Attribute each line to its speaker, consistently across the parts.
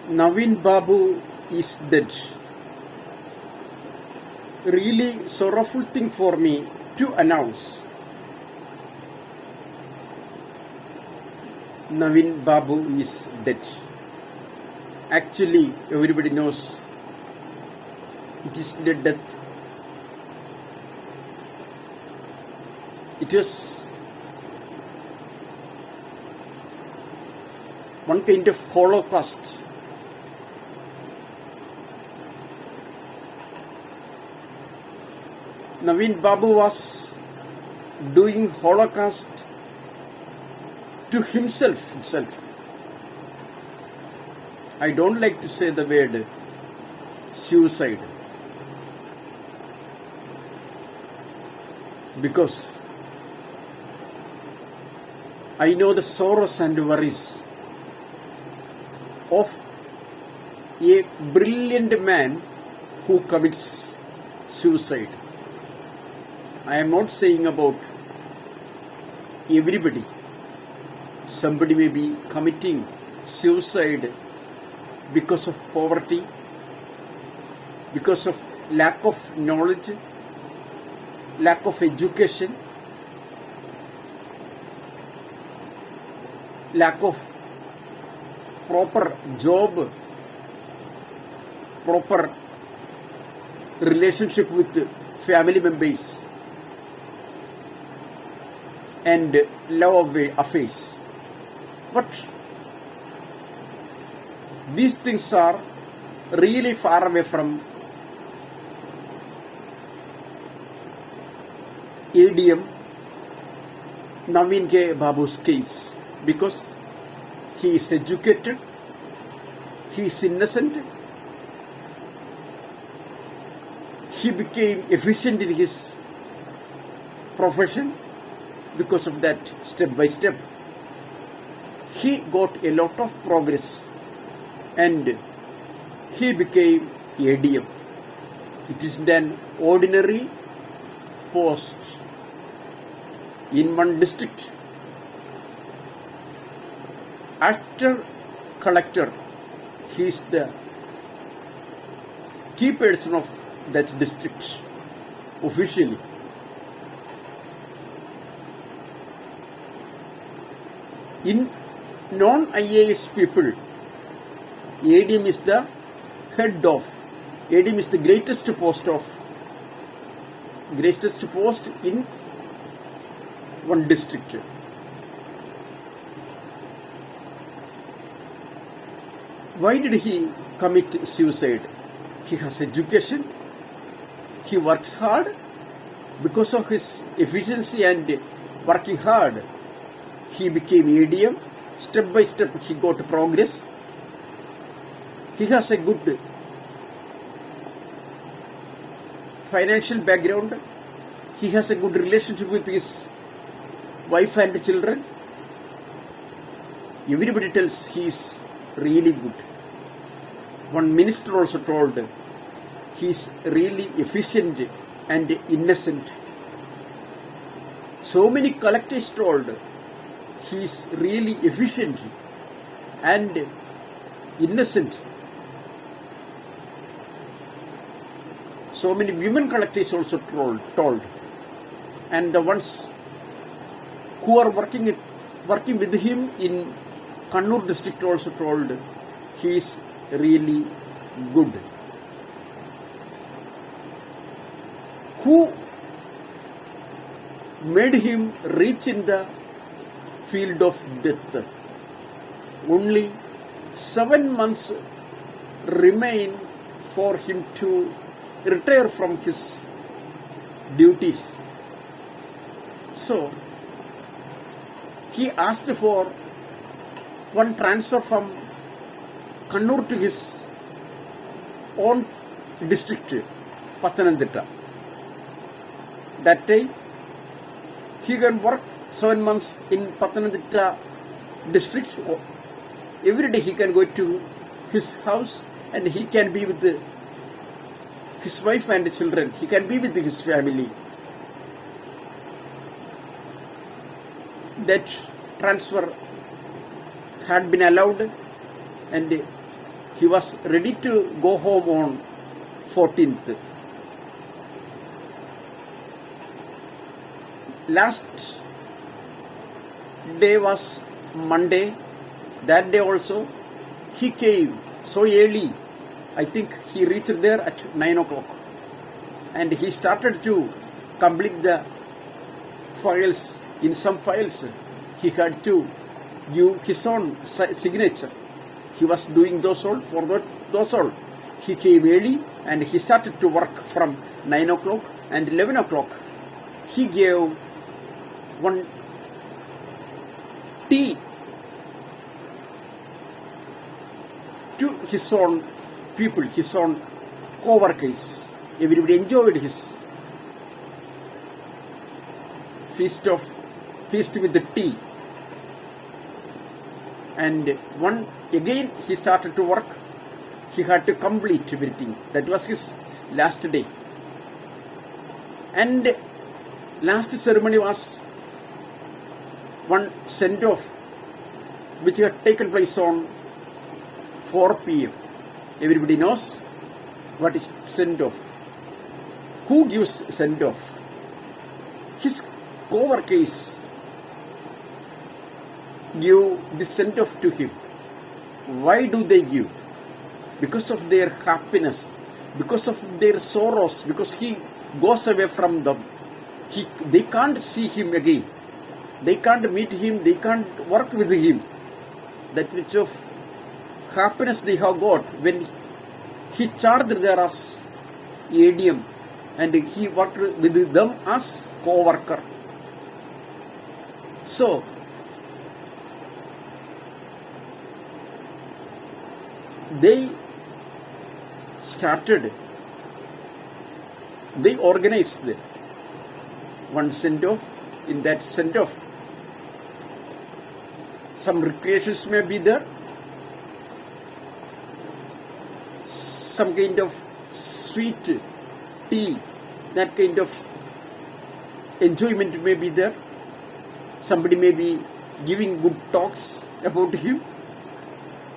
Speaker 1: Naveen Babu is dead. Really sorrowful thing for me to announce. Naveen Babu is dead. Actually, everybody knows it is the death. It was one kind of holocaust. Naveen Babu was doing holocaust to himself itself. I don't like to say the word suicide because I know the sorrows and worries of a brilliant man who commits suicide. I am not saying about everybody. Somebody may be committing suicide because of poverty, because of lack of knowledge, lack of education, lack of proper job, proper relationship with family members, and love affairs. But these things are really far away from ADM Naveen Babu's case because he is educated, he is innocent, he became efficient in his profession. Because of that, step by step, he got a lot of progress and he became ADM. It is an ordinary post in one district. After collector, he is the key person of that district officially. In non-IAS people, ADM is the head of. ADM is the greatest post in one district. Why did he commit suicide? He has education. He works hard. Because of his efficiency and working hard, he became ADM. Step by step, he got progress. He has a good financial background. He has a good relationship with his wife and children. Everybody tells he is really good. One minister also told he is really efficient and innocent. So many collectors told he is really efficient and innocent. So many women collectors also told. And the ones who are working with him in Kannur district also told he is really good. Who made him reach in the field of death? Only 7 months remain for him to retire from his duties. So, he asked for one transfer from Kannur to his own district, Pathanamthitta. That time, he can work 7 months in Pathanamthitta district. Every day he can go to his house and he can be with his wife and children. He can be with his family. That transfer had been allowed and He was ready to go home on 14th. Last day was Monday. That day also he came so early. I think he reached there at 9 o'clock. And he started to complete the files. In some files, he had to give his own signature. He was doing those all, forgot those all. He came early and he started to work from 9 o'clock, and 11 o'clock he gave one tea to his own people, his own co-workers. Everybody enjoyed his feast with the tea. And one again he started to work. He had to complete everything. That was his last day. And last ceremony was one send-off which had taken place on 4 p.m. Everybody knows what is send-off. Who gives send-off? His co-workers give the send-off to him. Why do they give? Because of their happiness, because of their sorrows, because he goes away from them. They can't see him again. They can't meet him. They can't work with him. That much of happiness they have got when he charged there as ADM and he worked with them as co-worker. So, they organized one send-off. In that send-off, some recreations may be there, some kind of sweet tea, that kind of enjoyment may be there. Somebody may be giving good talks about him.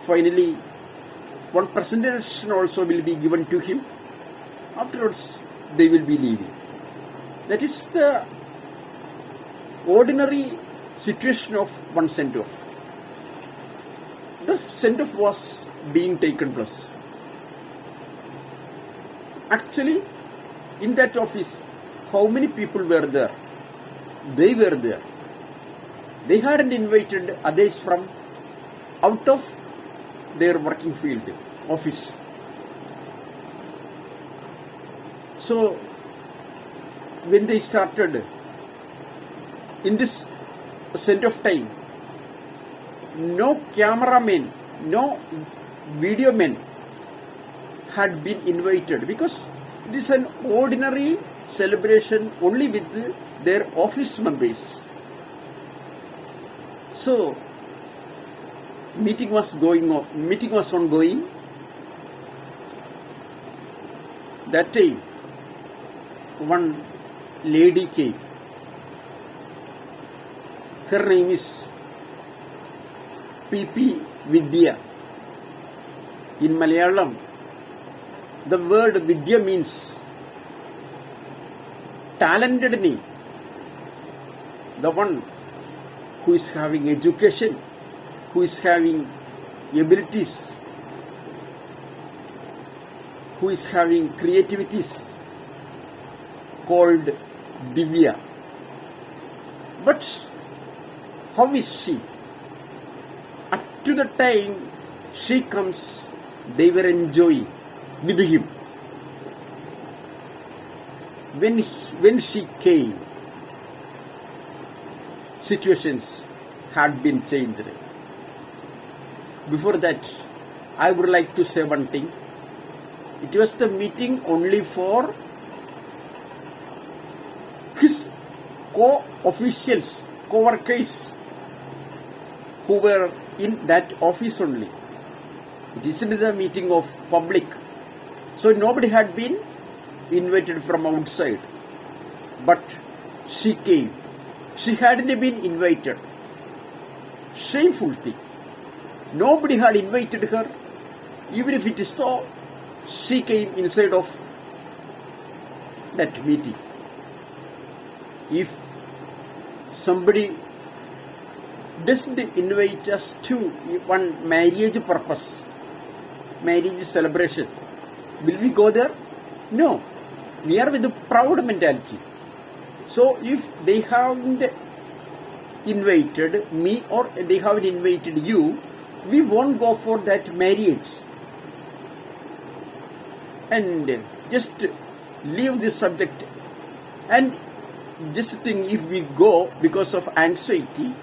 Speaker 1: Finally, one presentation also will be given to him. Afterwards, they will be leaving. That is the ordinary situation of one send-off. The send-off was being taken place. Actually, in that office, how many people were there? They were there. They hadn't invited others from out of their working field, office. So, when they started, in this send-off time, no cameraman, no video men had been invited, because it is an ordinary celebration only with their office members. So, meeting was ongoing. That time, one lady came. Her name is P.P. Vidya. In Malayalam, the word Vidya means talented name. The one who is having education, who is having abilities, who is having creativities, called Divya. But how is she? Up to the time she comes, they were enjoying with him. When she came, situations had been changed. Before that, I would like to say one thing. It was the meeting only for his co-officials, co-workers who were in that office only. It isn't the meeting of public. So nobody had been invited from outside. But she came. She hadn't been invited. Shameful thing. Nobody had invited her. Even if it is so, she came inside of that meeting. If somebody doesn't invite us to one marriage purpose, marriage celebration, will we go there? No. We are with a proud mentality. So if they haven't invited me or they haven't invited you, we won't go for that marriage. And just leave this subject and just think, if we go because of anxiety,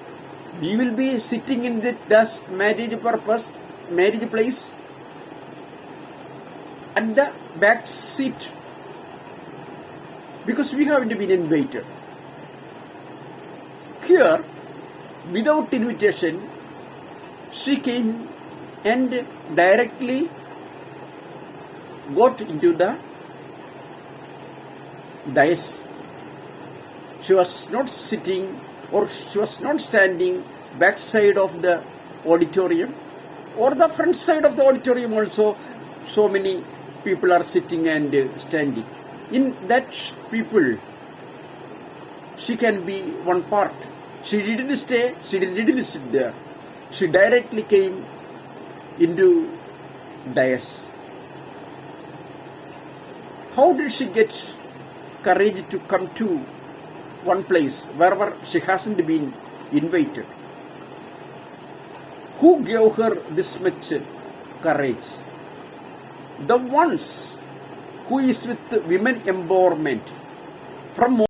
Speaker 1: we will be sitting in that marriage place at the back seat because we haven't been invited. Here, without invitation, she came and directly got into the dais. She was not sitting or she was not standing backside of the auditorium or the front side of the auditorium also. So many people are sitting and standing. In that people, she can be one part. She didn't stay, she didn't sit there. She directly came into dais. How did she get courage to come to one place wherever she hasn't been invited? Who gave her this much courage? The ones who is with women empowerment from